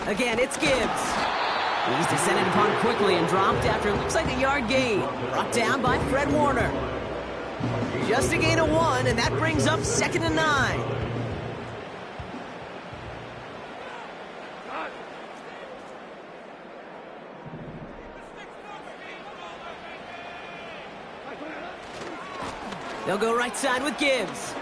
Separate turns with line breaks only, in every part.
Again, it's Gibbs. He's descended upon quickly and dropped after it looks like a yard gain. Brought down by Fred Warner. Just a gain of 1, and that brings up 2nd and 9. They'll go right side with Gibbs.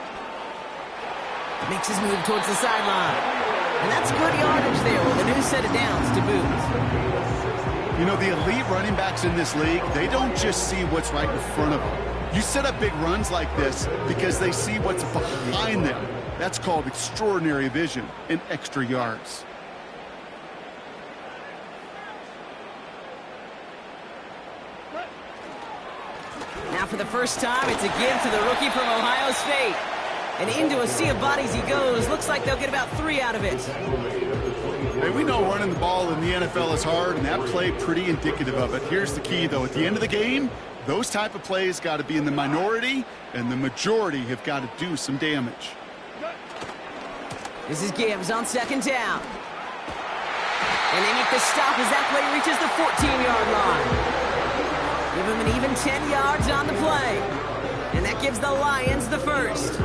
Makes his move towards the sideline. And that's good yardage there with a new set of downs to boot.
You know, the elite running backs in this league, they don't just see what's right in front of them. You set up big runs like this because they see what's behind them. That's called extraordinary vision and extra yards.
Now for the first time, it's a give to the rookie from Ohio State. And into a sea of bodies he goes. Looks like they'll get about 3 out of it.
Hey, we know running the ball in the NFL is hard, and that play pretty indicative of it. Here's the key, though. At the end of the game, those type of plays got to be in the minority, and the majority have got to do some damage.
This is Gibbs on 2nd down. And they make the stop as that play reaches the 14-yard line. Give him an even 10 yards on the play. And that gives the Lions the first.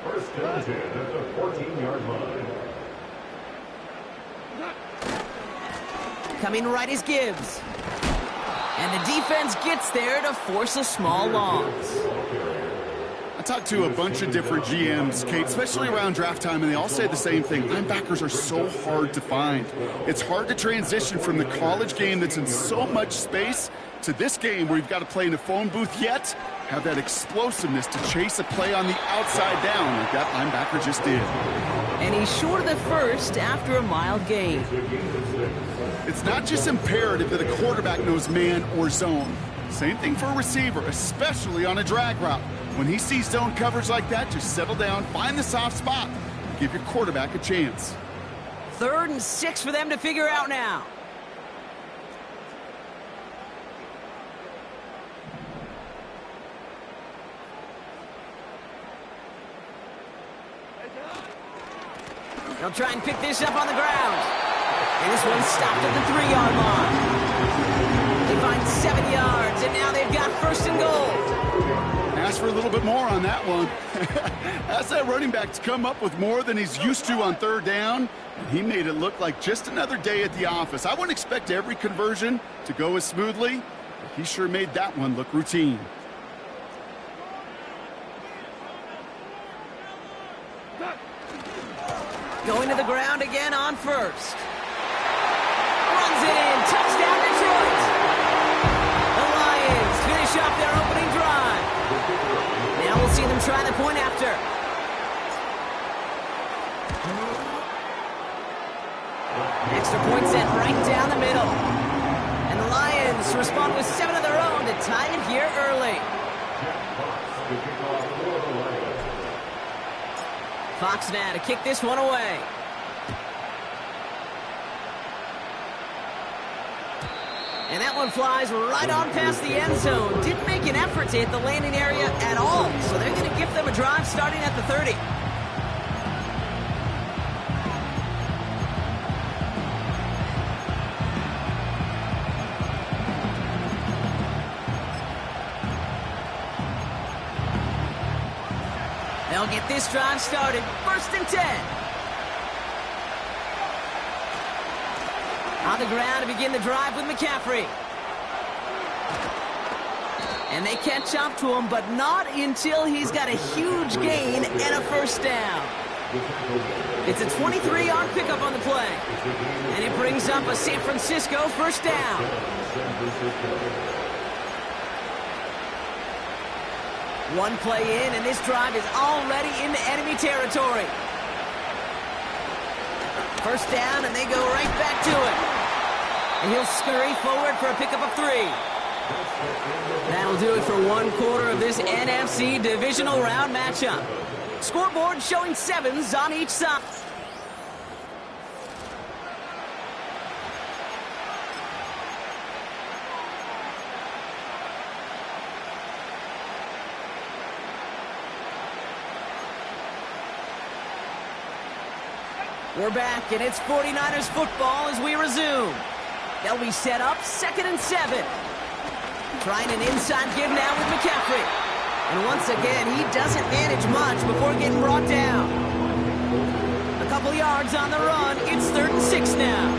First down 10 at the 14-yard line.
Coming right is Gibbs. And the defense gets there to force a small loss.
I talked to a bunch of different GMs, Kate, especially around draft time, and they all say the same thing. Linebackers are so hard to find. It's hard to transition from the college game that's in so much space to this game where you've got to play in a phone booth, yet have that explosiveness to chase a play on the outside down like that linebacker just did.
And he's short of the first after a mild gain.
It's not just imperative that a quarterback knows man or zone. Same thing for a receiver, especially on a drag route. When he sees zone coverage like that, just settle down, find the soft spot, and give your quarterback a chance.
3rd and 6 for them to figure out now. They'll try and pick this up on the ground. And this one's stopped at the 3-yard line. They find 7 yards, and now they've got 1st and goal.
Ask for a little bit more on that one. Ask that running back to come up with more than he's used to on 3rd down, and he made it look like just another day at the office. I wouldn't expect every conversion to go as smoothly, but he sure made that one look routine.
Going to the ground again on 1st. Runs it in. Touchdown, Detroit. The Lions finish off their opening drive. Now we'll see them try the point after. Extra point set right down the middle. And the Lions respond with 7 of their own to tie it here early. Fox now to kick this one away. And that one flies right on past the end zone. Didn't make an effort to hit the landing area at all. So they're going to give them a drive starting at the 30. They'll get this drive started. 1st and 10. On the ground to begin the drive with McCaffrey. And they catch up to him, but not until he's got a huge gain and a 1st down. It's a 23-yard pickup on the play. And it brings up a San Francisco 1st down. One play in, and this drive is already into enemy territory. 1st down, and they go right back to it. And he'll scurry forward for a pickup of 3. That'll do it for 1 quarter of this NFC divisional round matchup. Scoreboard showing 7s on each side. We're back, and it's 49ers football as we resume. They'll be set up 2nd and 7. Trying an inside give now with McCaffrey. And once again, he doesn't manage much before getting brought down. A couple yards on the run. It's 3rd and 6 now.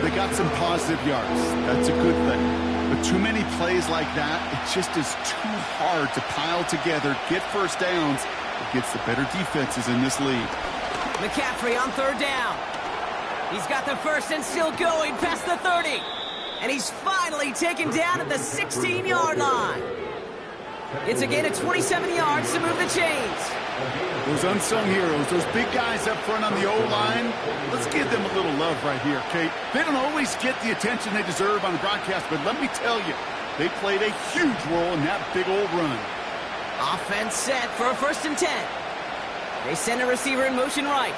They got some positive yards. That's a good thing. But too many plays like that, it just is too hard to pile together, get first downs against the better defenses in this league.
McCaffrey on 3rd down. He's got the first and still going past the 30. And he's finally taken down at the 16-yard line. It's a gain of 27 yards to move the chains.
Those unsung heroes, those big guys up front on the O-line, let's give them a little love right here, Kate. They don't always get the attention they deserve on the broadcast, but let me tell you, they played a huge role in that big old run.
Offense set for a 1st and 10. They send a receiver in motion right.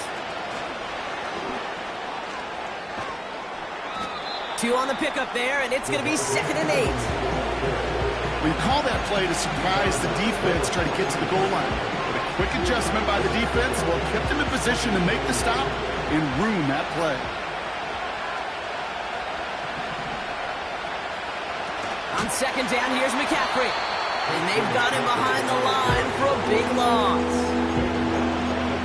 2 on the pickup there, and it's going to be 2nd and 8.
We call that play to surprise the defense, try to get to the goal line. But a quick adjustment by the defense, well, kept them in position to make the stop and ruin that play.
On 2nd down, here's McCaffrey. And they've got him behind the line for a big loss.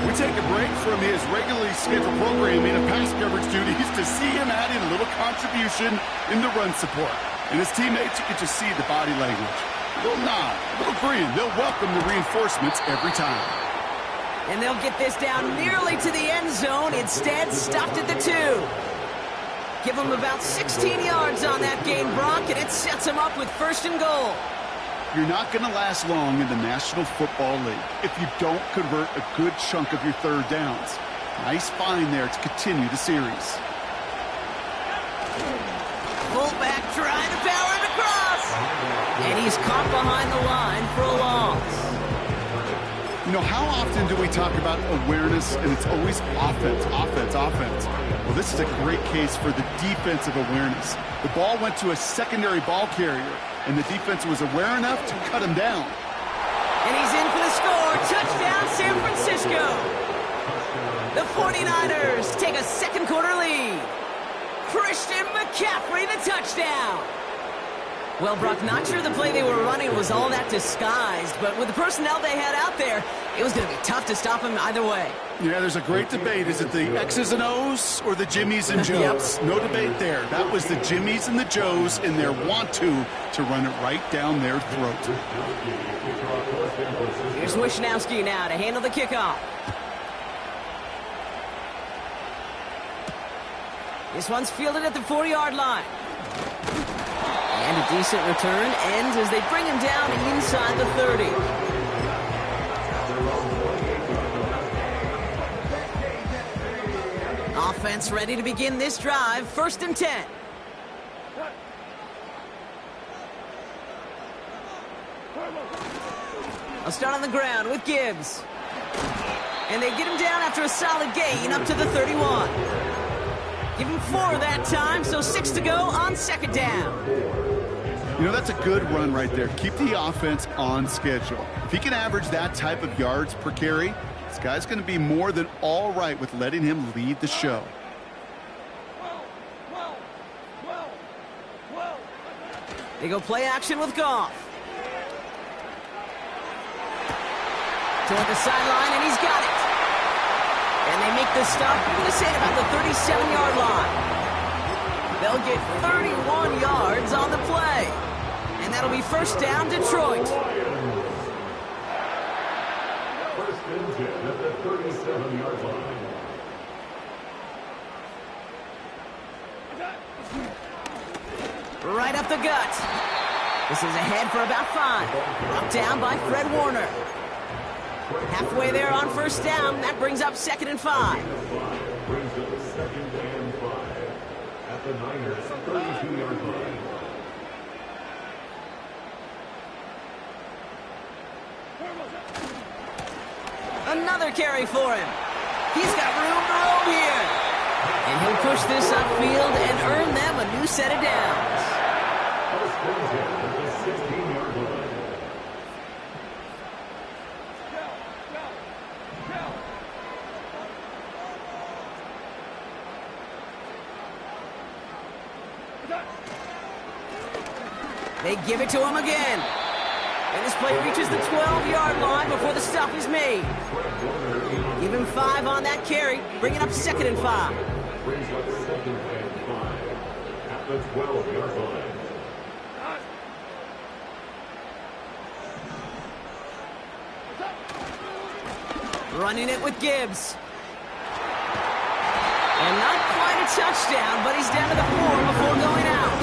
We take a break from his regularly scheduled programming and pass coverage duties to see him add in a little contribution in the run support. And his teammates, you can just see the body language. A little nod, a little grin. They'll welcome the reinforcements every time.
And they'll get this down nearly to the end zone. Instead, stopped at the 2. Give them about 16 yards on that gain, Brock, and it sets them up with 1st and goal.
You're not going to last long in the National Football League if you don't convert a good chunk of your 3rd downs. Nice find there to continue the series.
Fullback trying to power it across. And he's caught behind the line for a loss.
You know, how often do we talk about awareness and it's always offense, offense, offense? Well, this is a great case for the defensive awareness. The ball went to a secondary ball carrier, and the defense was aware enough to cut him down.
And he's in for the score. Touchdown, San Francisco. The 49ers take a 2nd quarter lead. Christian McCaffrey, the touchdown. Well, Brock, not sure the play they were running was all that disguised, but with the personnel they had out there, it was going to be tough to stop him either way.
Yeah, there's a great debate. Is it the X's and O's or the Jimmies and Joes? Yep. No debate there. That was the Jimmies and the Joes in their want-to run it right down their throat.
Here's Wishnowski now to handle the kickoff. This one's fielded at the 40-yard line. And a decent return ends as they bring him down inside the 30. Offense ready to begin this drive. 1st and 10. I'll start on the ground with Gibbs. And they get him down after a solid gain up to the 31. Give him 4 that time, so 6 to go on 2nd down.
You know, that's a good run right there. Keep the offense on schedule. If he can average that type of yards per carry, this guy's going to be more than all right with letting him lead the show.
They go play action with Goff. Toward the sideline, and he's got it. And they make the stop, I'm going to say, about the 37-yard line. They'll get 31 yards on the play. And that'll be 1st down, Detroit.
1st and 10 at the 37-yard line.
Right up the gut. This is ahead for about 5. Brought down by Fred Warner. Halfway there on 1st down. That brings up 2nd and 5.
Brings up 2nd and 5 at the Niners' 32-yard line.
Another carry for him. He's got room to roam here. And he'll push this upfield and earn them a new set of downs.
1st and 10 at the 16-yard line.
They give it to him again. And this play reaches the 12-yard line before the stop is made. Give him 5 on that carry. Bring it up 2nd and 5.
Brings up 2nd and 5 at the 12-yard line.
Running it with Gibbs. And not quite a touchdown, but he's down to the 4 before going out.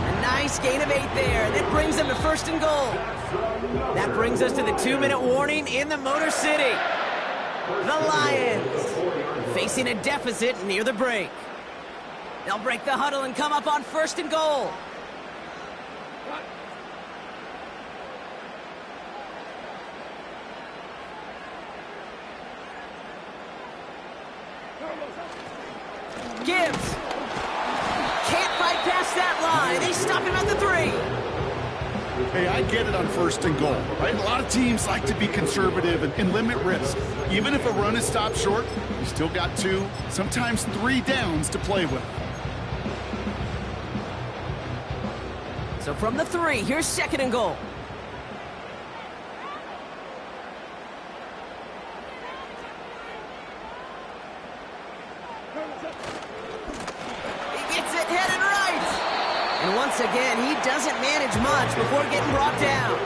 A nice gain of 8 there. That brings them to 1st and goal. That brings us to the 2-minute warning in the Motor City. The Lions facing a deficit near the break. They'll break the huddle and come up on 1st and goal. Gibbs can't fight past that line. They stop him at the 3.
Hey, I get it on 1st and goal, right? A lot of teams like to be conservative and limit risk. Even if a run is stopped short, you still got 2, sometimes 3 downs to play with.
So from the 3, here's 2nd and goal. He gets it headed right. And once again, he doesn't manage much before getting brought down.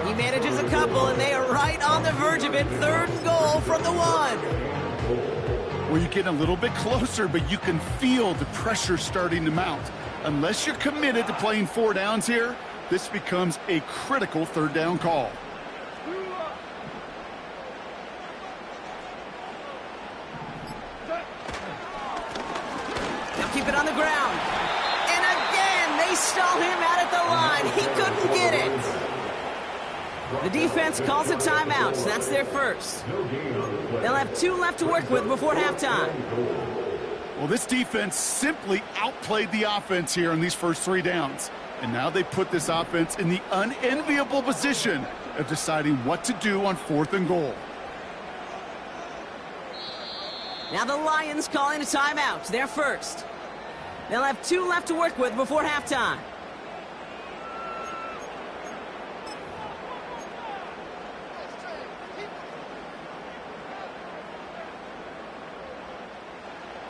He manages a couple, and they are right on the verge of it. 3rd and goal from the 1.
Well, you get a little bit closer, but you can feel the pressure starting to mount. Unless you're committed to playing 4 downs here, this becomes a critical 3rd down call. They'll keep it on the ground. And again, they stall him out at the line. He couldn't get it. The defense calls a timeout. So that's their 1st. They'll have 2 left to work with before halftime. Well, this defense simply outplayed the offense here in these first 3 downs. And now they put this offense in the unenviable position of deciding what to do on 4th and goal.
Now the Lions calling a timeout. They're 1st. They'll have 2 left to work with before halftime.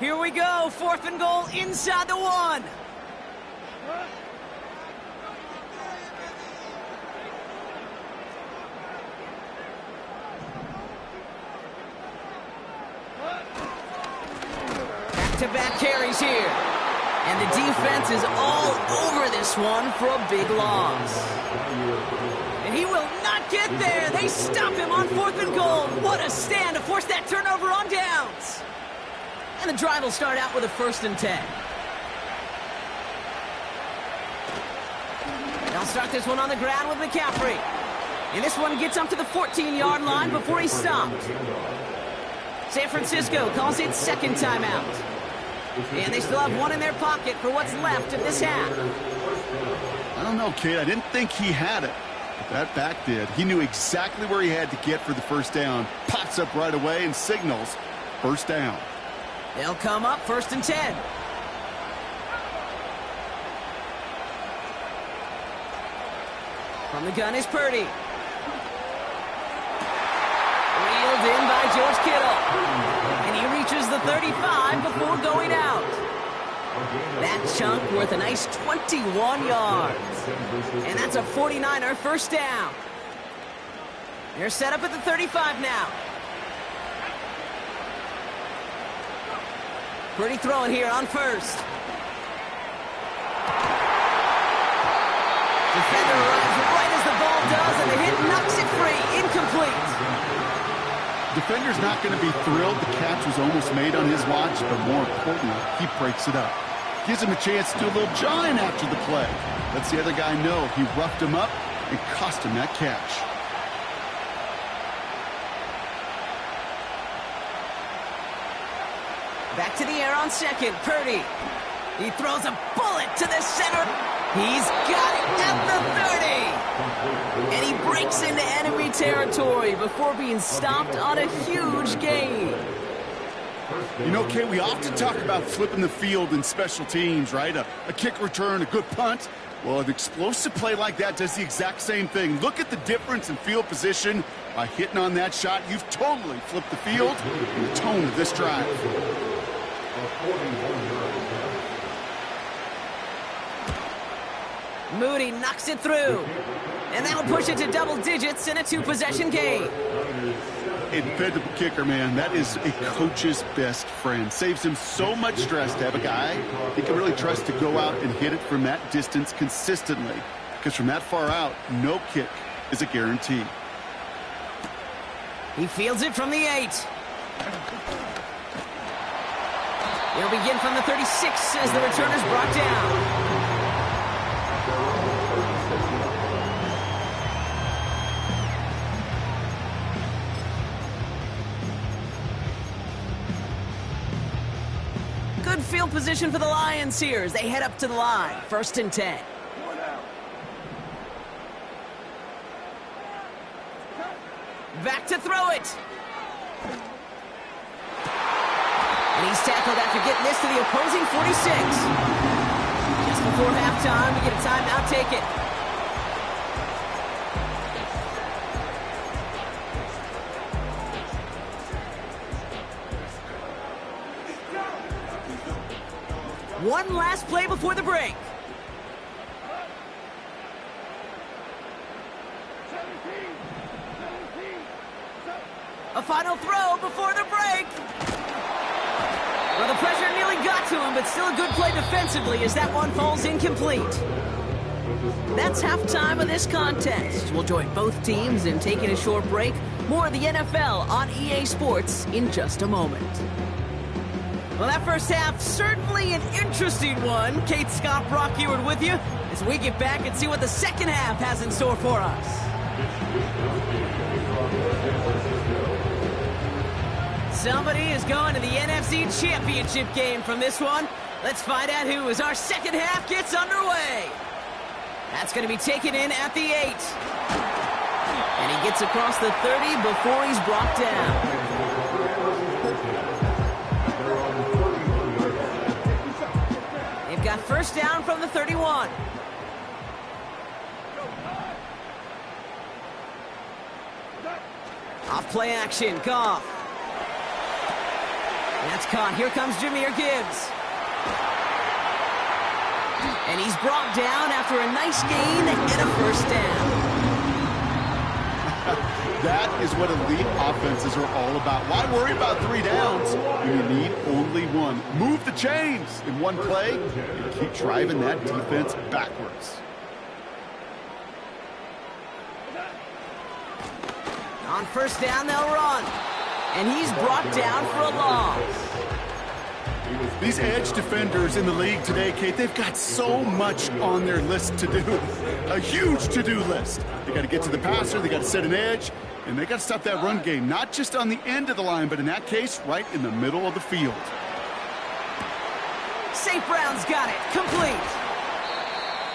Here we go, 4th and goal inside the 1. Back-to-back carries here. And the defense is all over this one for a big loss. And he will not get there. They stop him on 4th and goal. What a stand to force that turnover on downs. And the drive will start out with a 1st and 10. They'll start this one on the ground with McCaffrey. And this one gets up to the 14-yard line before he's stopped. San Francisco calls it 2nd timeout. And they still have 1 in their pocket for what's left of this half.
I don't know, kid. I didn't think he had it. But that back did. He knew exactly where he had to get for the 1st down. Pops up right away and signals 1st down.
They'll come up 1st and 10. From the gun is Purdy. Reeled in by George Kittle. And he reaches the 35 before going out. That chunk worth a nice 21 yards. And that's a 49er 1st down. They're set up at the 35 now. Purdy throwing here on 1st. Defender arrives right as the ball does, and the hit knocks it free. Incomplete.
Defender's not going to be thrilled the catch was almost made on his watch, but more importantly, he breaks it up. Gives him a chance to do a little jawing after the play. Lets the other guy know he roughed him up and cost him that catch.
Back to the air on 2nd. Purdy. He throws a bullet to the center. He's got it at the 30. And he breaks into enemy territory before being stopped on a huge gain.
You know, Kay, we often talk about flipping the field in special teams, right? A kick return, a good punt. Well, an explosive play like that does the exact same thing. Look at the difference in field position. By hitting on that shot, you've totally flipped the field and the tone of this drive.
Moody knocks it through. And that'll push it to double digits in a 2-possession game.
A dependable kicker, man. That is a coach's best friend. Saves him so much stress to have a guy he can really trust to go out and hit it from that distance consistently. Because from that far out, no kick is a guarantee.
He fields it from the 8. He'll begin from the 36 as the return is brought down. Good field position for the Lions here as they head up to the line. 1st and 10. Back to throw it. And he's tackled after getting this to the opposing 46. Just before halftime, we get a timeout, take it. One last play before the break. A final throw before the break. Well, the pressure nearly got to him, but still a good play defensively as that one falls incomplete. That's halftime of this contest. We'll join both teams in taking a short break. More of the NFL on EA Sports in just a moment. Well, that first half, certainly an interesting one. Kate Scott, Brock Ewart with you as we get back and see what the second half has in store for us. Somebody is going to the NFC Championship game from this one. Let's find out who as our second half gets underway. That's going to be taken in at the 8. And he gets across the 30 before he's brought down. They've got first down from the 31. Off play action, Goff. That's caught. Here comes Jahmyr Gibbs. And he's brought down after a nice gain and a first down.
That is what elite offenses are all about. Why worry about 3 downs when you need only one? Move the chains in one play and keep driving that defense backwards.
On first down, they'll run. And he's brought down for a loss.
These edge defenders in the league today, Kate, they've got so much on their list to do. A huge to-do list. They got to get to the passer, they got to set an edge, and they got to stop that run game, not just on the end of the line, but in that case, right in the middle of the field.
St. Brown's got it. Complete.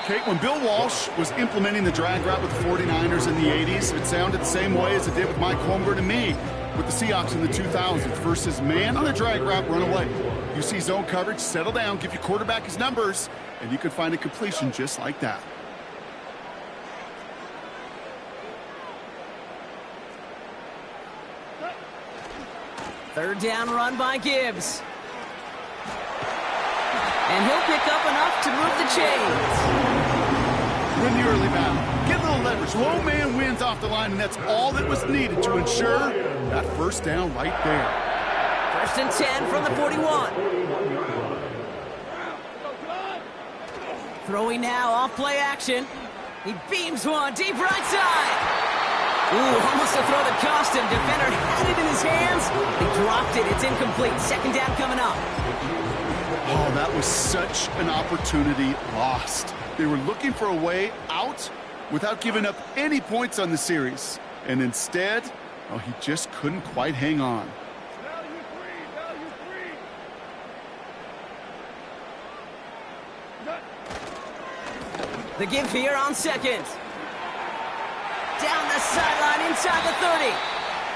Kate, when Bill Walsh was implementing the drag route with the 49ers in the 80s, it sounded the same way as it did with Mike Holmgren and me with the Seahawks in the 2000s versus man on the drag route, run away. You see zone coverage, settle down, give your quarterback his numbers, and you can find a completion just like that.
Third down run by Gibbs. And he'll pick up enough to move the chains.
Win the early battle. Get a little leverage. Low man wins off the line, and that's all that was needed to ensure that first down right there.
First and 10 from the 41. Throwing now, off play action. He beams one deep right side. Ooh, almost a throw that cost him. Defender had it in his hands. He dropped it. It's incomplete. Second down coming up.
Oh, that was such an opportunity lost. They were looking for a way out without giving up any points on the series. And instead, oh, he just couldn't quite hang on.
The give here on second. Down the sideline inside the 30.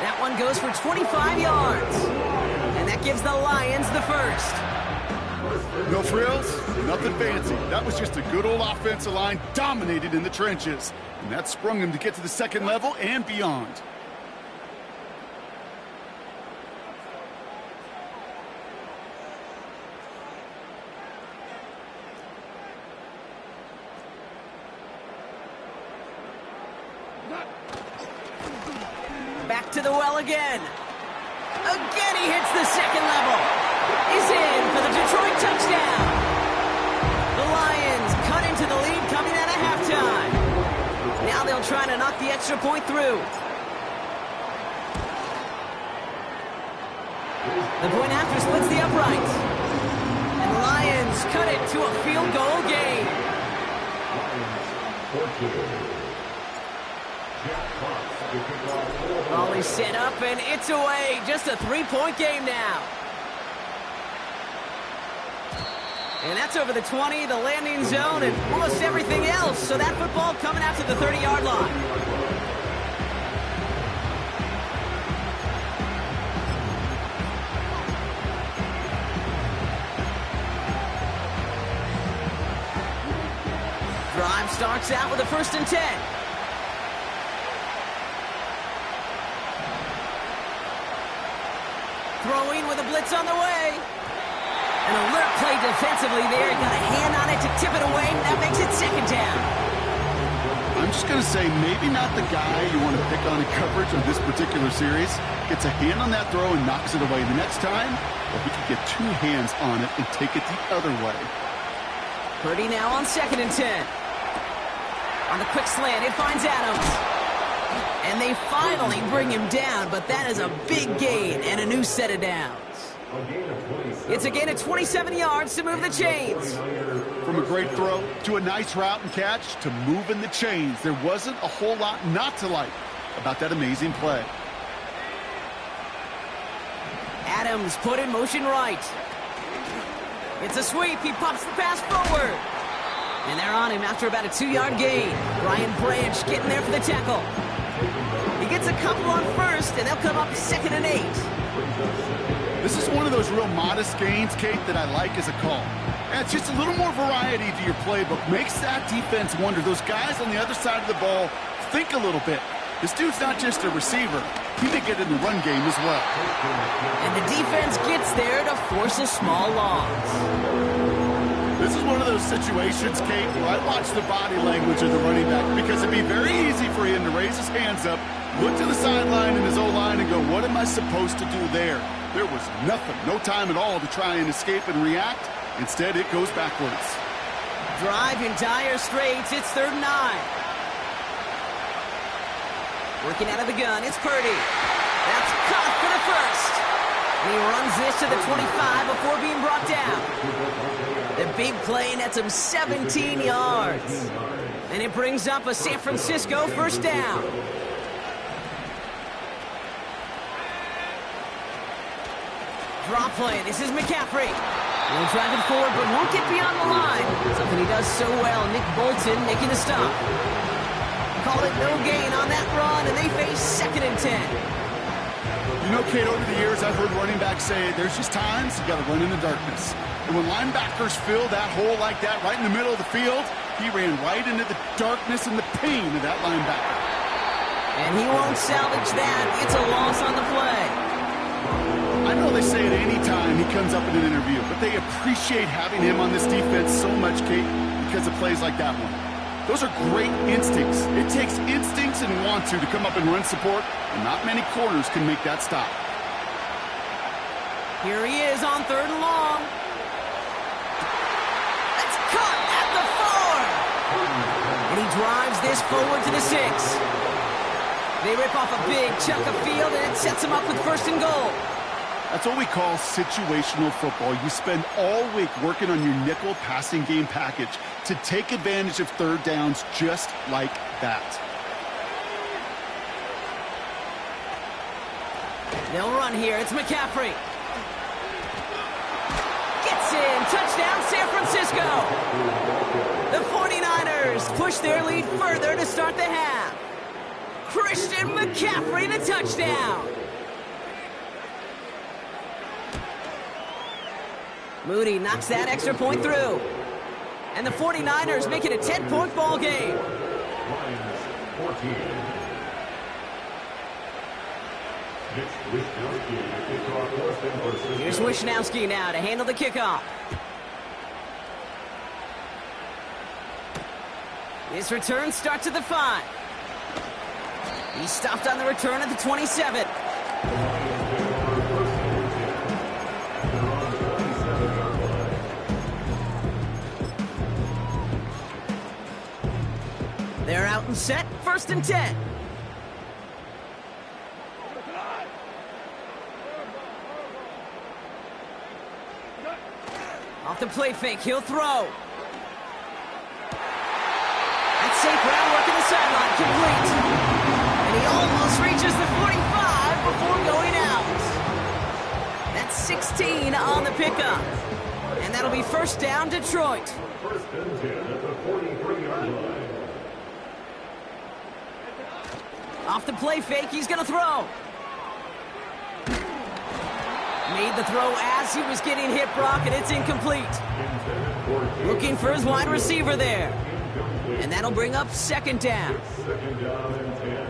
That one goes for 25 yards. And that gives the Lions the first.
No frills, nothing fancy. That was just a good old offensive line dominated in the trenches. And that sprung them to get to the second level and beyond.
Back to the well again. Again he hits the second level. He's in for the Detroit touchdown. The Lions cut into the lead coming out of halftime. Now they'll try to knock the extra point through. The point after splits the uprights. And the Lions cut it to a field goal game. Volley set up and it's away. Just a 3-point game now. And that's over the 20, the landing zone, and almost everything else. So that football coming out to the 30-yard line. Drive starts out with a 1st and 10. Throwing with a blitz on the way. An alert play defensively there. Got a hand on it to tip it away. That makes it 2nd down.
I'm just going to say maybe not the guy you want to pick on in coverage of this particular series. Gets a hand on that throw and knocks it away. The next time, well, he could get 2 hands on it and take it the other way.
Purdy now on 2nd and 10. On the quick slant, it finds Adams. And they finally bring him down, but that is a big gain and a new set of downs. It's a gain of 27 yards to move the chains.
From a great throw to a nice route and catch to moving the chains, there wasn't a whole lot not to like about that amazing play.
Adams put in motion right. It's a sweep. He pops the pass forward. And they're on him after about a 2-yard gain. Brian Branch getting there for the tackle. He gets a couple on 1st, and they'll come up 2nd and 8.
This is one of those real modest gains, Kate, that I like as a call. Adds just a little more variety to your playbook. Makes that defense wonder. Those guys on the other side of the ball think a little bit. This dude's not just a receiver. He may get in the run game as well.
And the defense gets there to force a small loss.
This is one of those situations, Kate, where I watch the body language of the running back because it'd be very easy for him to raise his hands up, look to the sideline in his O-line and go, what am I supposed to do there? There was nothing, no time at all to try and escape and react. Instead, it goes backwards.
Drive in dire straits. It's 3rd and 9. Working out of the gun, it's Purdy. That's caught for the 1st. And he runs this to the 25 before being brought down. The big play nets him 17 yards. And it brings up a San Francisco 1st down. Drop play. This is McCaffrey. He'll drive it forward, but won't get beyond the line. Something he does so well. Nick Bolton making the stop. Call it no gain on that run, and they face 2nd and 10.
You know, Kate, over the years, I've heard running backs say there's just times you got to run in the darkness. And when linebackers fill that hole like that right in the middle of the field, he ran right into the darkness and the pain of that linebacker.
And he won't salvage that. It's a loss on the play.
I know they say it any time he comes up in an interview, but they appreciate having him on this defense so much, Kate, because of plays like that one. Those are great instincts. It takes instincts and want to come up and run support, and not many corners can make that stop.
Here he is on 3rd and long. That's caught at the 4. And he drives this forward to the 6. They rip off a big chunk of field, and it sets him up with 1st and goal.
That's what we call situational football. You spend all week working on your nickel passing game package to take advantage of 3rd downs just like that.
They'll run here. It's McCaffrey. Gets in. Touchdown, San Francisco. The 49ers push their lead further to start the half. Christian McCaffrey, the touchdown. Moody knocks that extra point through. And the 49ers make it a 10-point ball game.
Lions 14. Mitch Wishnowsky to kick off Boston versus
Here's Wishnowsky now to handle the kickoff. This return starts at the 5. He's stopped on the return at the 27. They're out and set, 1st and 10. Off the play fake, he'll throw. That's safe groundwork in the sideline, complete. And he almost reaches the 45 before going out. That's 16 on the pickup. And that'll be 1st down, Detroit.
1st and 10 at the 43-yard line.
Off the play fake, he's going to throw. Made the throw as he was getting hit, Brock, and it's incomplete. Looking for his wide receiver there. And that'll bring up 2nd down.
2nd down and 10.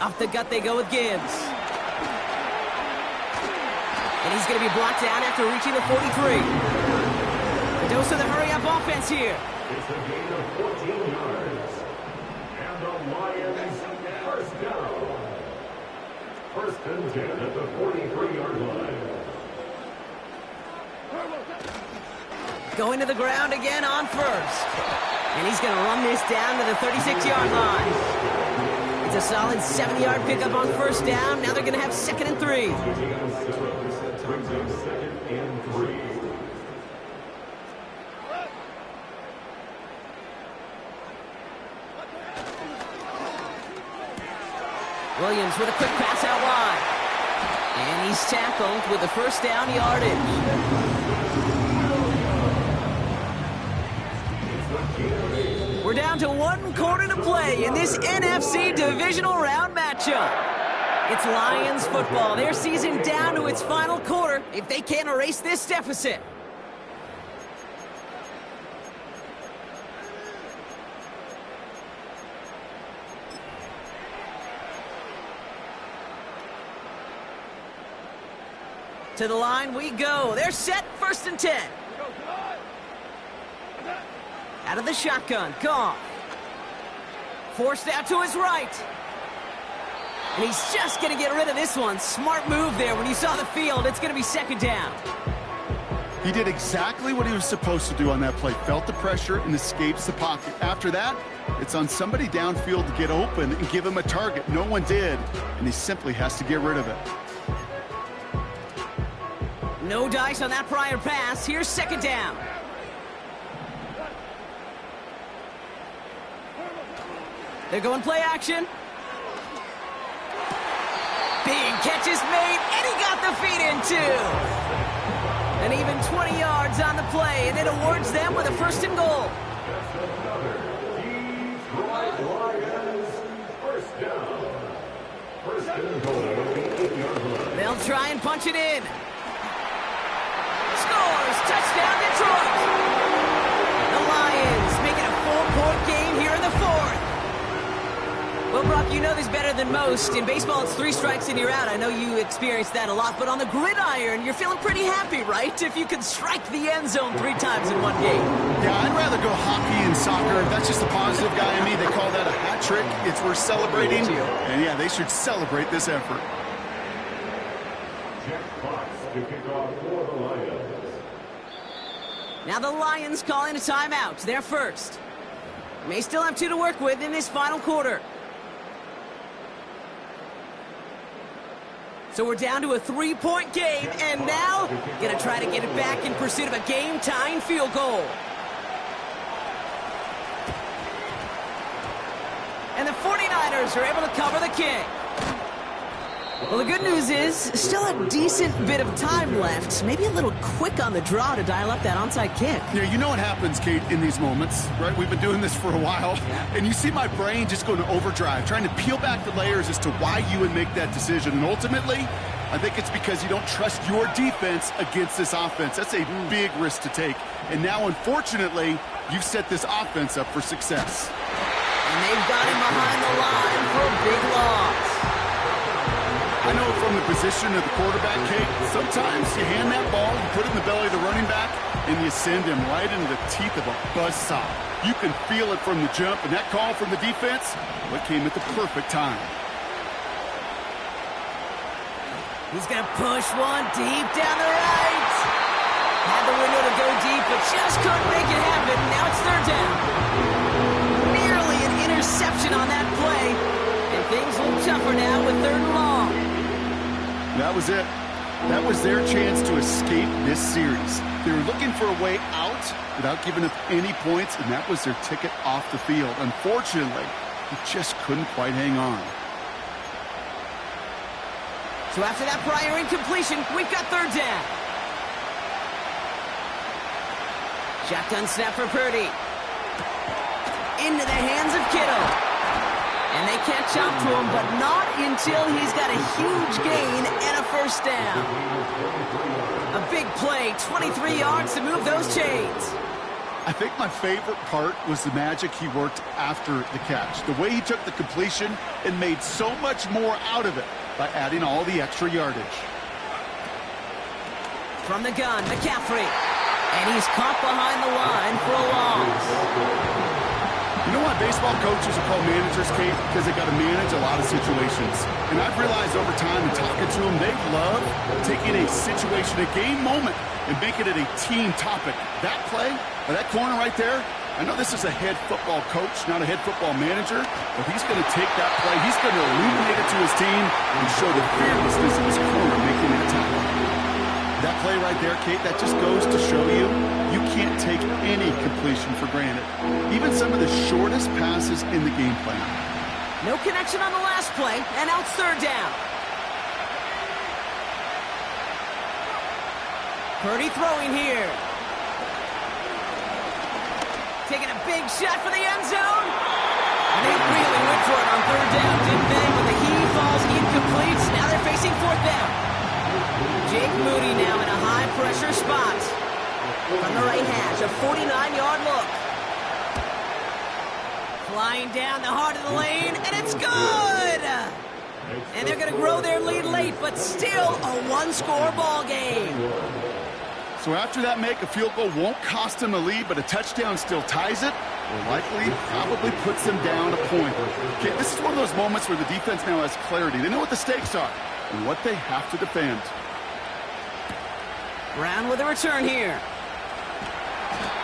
Off the gut they go with Gibbs. And he's going to be blocked down after reaching the 43. A dose of the hurry-up offense here.
It's a gain of 14 yards. And the Lions 1st down. 1st and 10 at the 43-yard line.
Going to the ground again on 1st. And he's going to run this down to the 36-yard line. It's a solid 7-yard pickup on 1st down. Now they're going to have 2nd and 3.
Brings up 2nd and 3.
Williams with a quick pass out wide. And he's tackled with the 1st down yardage. We're down to 1 quarter to play in this NFC divisional round matchup. It's Lions football. Their season down to its final quarter if they can't erase this deficit. To the line we go. They're set, 1st and 10. Out of the shotgun, Goff. Forced out to his right. And he's just going to get rid of this one. Smart move there when you saw the field. It's going to be 2nd down.
He did exactly what he was supposed to do on that play. Felt the pressure and escapes the pocket. After that, it's on somebody downfield to get open and give him a target. No one did, and he simply has to get rid of it.
No dice on that prior pass. Here's 2nd down. They're going play action. Big catch is made, and he got the feet in too. And even 20 yards on the play, and it awards them with a 1st and goal.
That's another Detroit Lions 1st down. 1st and goal at the 8-yard line.
They'll try and punch it in. Scores! Touchdown, Detroit! The Lions make it a 4-point game here in the 4th. Well, Brock, you know this better than most. In baseball, it's 3 strikes and you're out. I know you experienced that a lot, but on the gridiron, you're feeling pretty happy, right? If you can strike the end zone 3 times in one game.
Yeah, I'd rather go hockey and soccer. That's just the positive guy in me. They call that a hat trick. It's worth celebrating. And yeah, they should celebrate this effort.
Jack Fox to kick off for the Lions.
Now the Lions calling a timeout. They're first. May still have 2 to work with in this final quarter. So we're down to a 3-point game, and now going to try to get it back in pursuit of a game-tying field goal. And the 49ers are able to cover the kick. Well, the good news is, still a decent bit of time left. Maybe a little quick on the draw to dial up that onside kick.
Yeah, you know what happens, Kate, in these moments, right? We've been doing this for a while, and you see my brain just going to overdrive, trying to peel back the layers as to why you would make that decision. And ultimately, I think it's because you don't trust your defense against this offense. That's a big risk to take. And now, unfortunately, you've set this offense up for success.
And they've got him behind the line for a big loss.
I know from the position of the quarterback, Kate, sometimes you hand that ball, you put it in the belly of the running back, and you send him right into the teeth of a buzzsaw. You can feel it from the jump, and that call from the defense, well, it came at the perfect time.
He's going to push one deep down the right. Had the window to go deep, but just couldn't make it happen. Now it's third down. Nearly an interception on that play. And things look tougher now with third and long.
That was it. That was their chance to escape this series. They were looking for a way out without giving up any points, and that was their ticket off the field. Unfortunately, they just couldn't quite hang on.
So after that prior incompletion, we've got third down. Shotgun snap for Purdy. Into the hands of Kittle. And they catch up to him, but not until he's got a huge gain and a first down. A big play, 23 yards to move those chains.
I think my favorite part was the magic he worked after the catch. The way he took the completion and made so much more out of it by adding all the extra yardage.
From the gun, McCaffrey. And he's caught behind the line for a loss.
You know why baseball coaches are called managers, Kate? Because they got to manage a lot of situations. And I've realized over time in talking to them, they love taking a situation, a game moment, and making it a team topic. That play, or that corner right there, I know this is a head football coach, not a head football manager, but he's going to take that play, he's going to illuminate it to his team and show the fearlessness of his corner making that tackle. That play right there, Kate, that just goes to show you can't take any completion for granted. Even some of the shortest passes in the game plan.
No connection on the last play, and now it's third down. Purdy throwing here. Taking a big shot for the end zone. And they really went for it on third down, didn't they? But the heave falls incomplete. Now they're facing fourth down. Jake Moody now in a high-pressure spot. From the right hash, a 49-yard look. Flying down the heart of the lane, and it's good! And they're going to grow their lead late, but still a one-score ball game.
So after that make, a field goal won't cost them the lead, but a touchdown still ties it, or likely probably puts them down a point. Okay, this is one of those moments where the defense now has clarity. They know what the stakes are and what they have to defend.
Brown with a return here.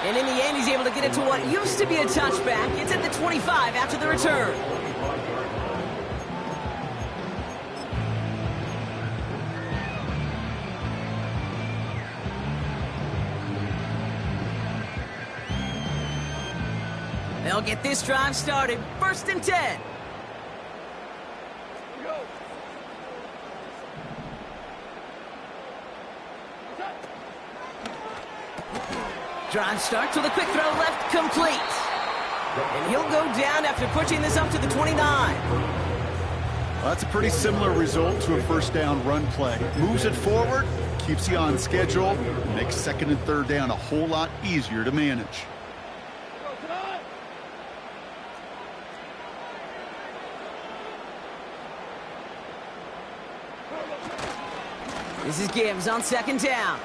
And in the end, he's able to get it to what used to be a touchback. It's at the 25 after the return. They'll get this drive started. First and 10. Drive starts with a quick throw left, complete. And he'll go down after pushing this up to the 29.
Well, that's a pretty similar result to a first down run play. Moves it forward, keeps you on schedule, makes second and third down a whole lot easier to manage.
This is Gibbs on second down.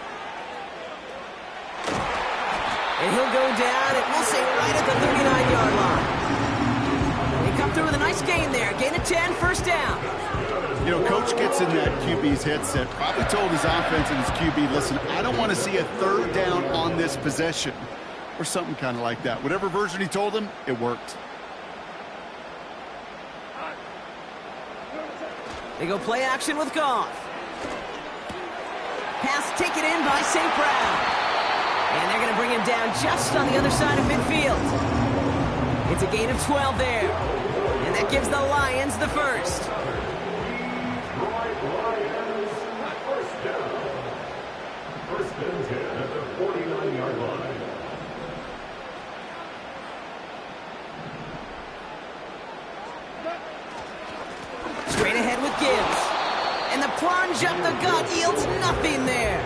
And he'll go down, and we'll say right at the 39-yard line. They come through with a nice gain there. Gain of 10, first down.
You know, Coach gets in that QB's headset, probably told his offense and his QB, listen, I don't want to see a third down on this possession. Or something kind of like that. Whatever version he told him, it worked.
They go play action with Goff. Pass taken in by St. Brown. And they're going to bring him down just on the other side of midfield. It's a gain of 12 there. And that gives the Lions the first.
down. First and 10 at the 49-yard line.
Straight ahead with Gibbs. And the plunge up the gut yields nothing there.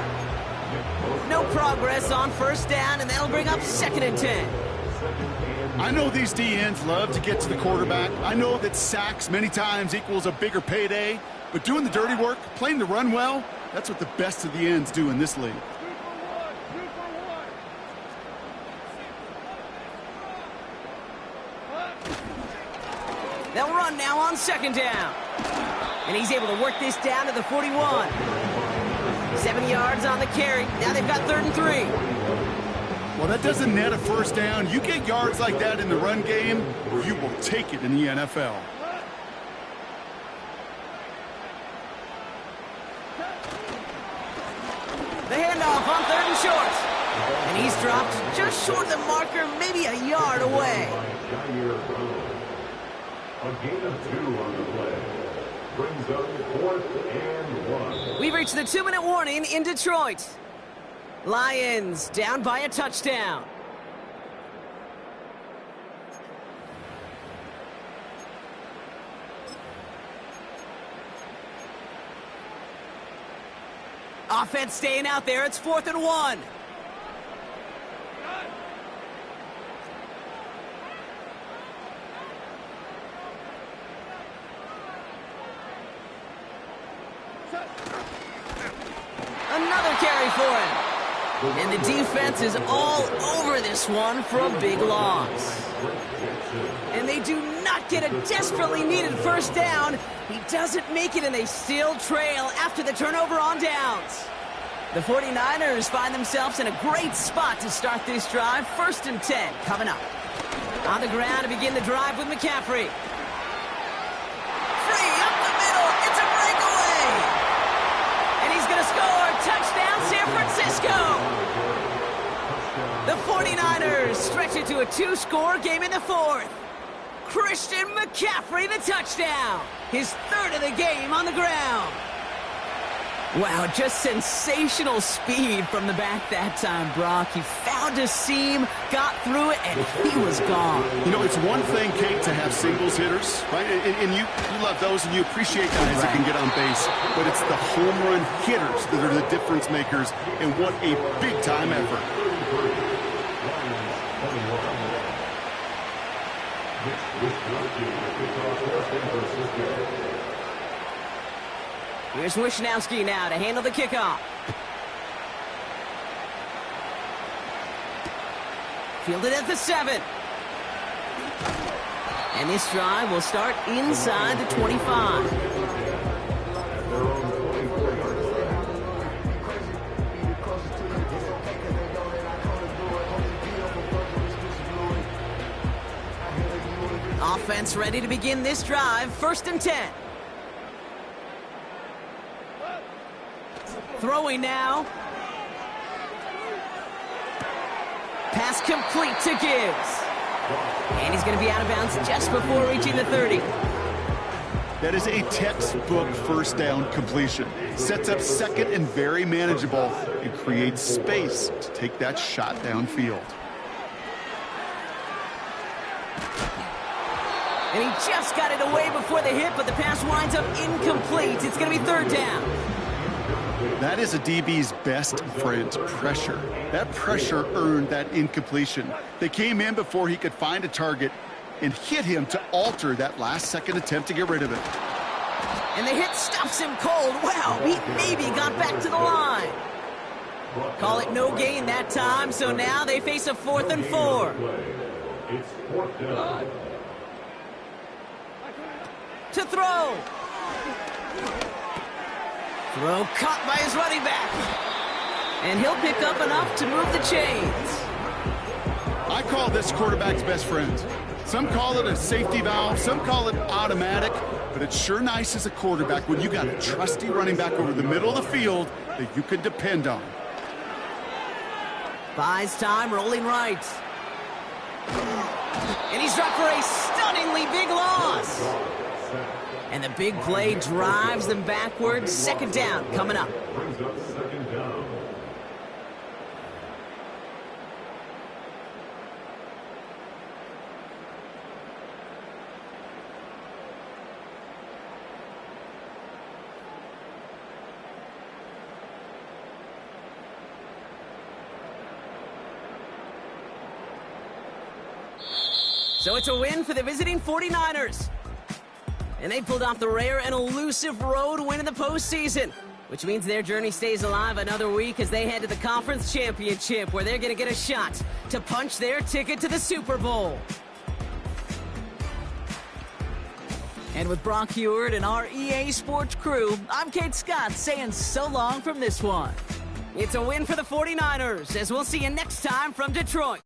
No progress on first down, and that'll bring up 2nd and 10.
I know these DNs love to get to the quarterback. I know that sacks many times equals a bigger payday, but doing the dirty work, playing the run well, that's what the best of the ends do in this league.
They'll run now on 2nd down. And he's able to work this down to the 41. 7 yards on the carry. Now they've got 3rd and 3.
Well, that doesn't net a first down. You get yards like that in the run game, you will take it in the NFL.
The handoff on 3rd and short. And he's dropped just short of the marker, maybe a yard away.
A gain of 2 on the play. Brings up 4th and 1.
We've reached the 2-minute warning in Detroit. Lions down by a touchdown. Offense staying out there. It's 4th and 1. Another carry for him. And the defense is all over this one for a big loss. And they do not get a desperately needed first down. He doesn't make it, and they still trail after the turnover on downs. The 49ers find themselves in a great spot to start this drive. 1st and 10 coming up. On the ground to begin the drive with McCaffrey. Free up the middle. It's a breakaway. And he's going to score. Touchdown, San Francisco. The 49ers stretch it to a 2-score game in the 4th. Christian McCaffrey, the touchdown. His 3rd of the game on the ground. Wow, just sensational speed from the back that time, Brock. He found a seam, got through it, and he was gone.
You know, it's one thing, Kate, to have singles hitters, right? And you love those, and you appreciate guys that can get on base. But it's the home run hitters that are the difference makers, and what a big-time effort.
Here's Wishnowski now to handle the kickoff. Fielded at the 7. And this drive will start inside the 25. Offense ready to begin this drive. 1st and 10. Throwing now. Pass complete to Gibbs. And he's going to be out of bounds just before reaching the 30.
That is a textbook first down completion. Sets up 2nd and very manageable and creates space to take that shot downfield.
And he just got it away before the hit, but the pass winds up incomplete. It's going to be 3rd down.
That is a DB's best friend, pressure. That pressure earned that incompletion. They came in before he could find a target and hit him to alter that last-second attempt to get rid of it.
And the hit stops him cold. Wow, he maybe got back to the line. Call it no gain that time, so now they face a 4th and 4.
It's 4th down.
To throw. Throw caught by his running back. And he'll pick up enough to move the chains.
I call this quarterback's best friend. Some call it a safety valve, some call it automatic, but it's sure nice as a quarterback when you got a trusty running back over the middle of the field that you can depend on.
Buys time, rolling right. And he's dropped for a stunningly big loss. And the big play drives them backwards. Second down coming up.
Brings up second down.
So it's a win for the visiting 49ers. And they pulled off the rare and elusive road win in the postseason, which means their journey stays alive another week as they head to the conference championship, where they're going to get a shot to punch their ticket to the Super Bowl. And with Brock Heward and our EA Sports crew, I'm Kate Scott saying so long from this one. It's a win for the 49ers, as we'll see you next time from Detroit.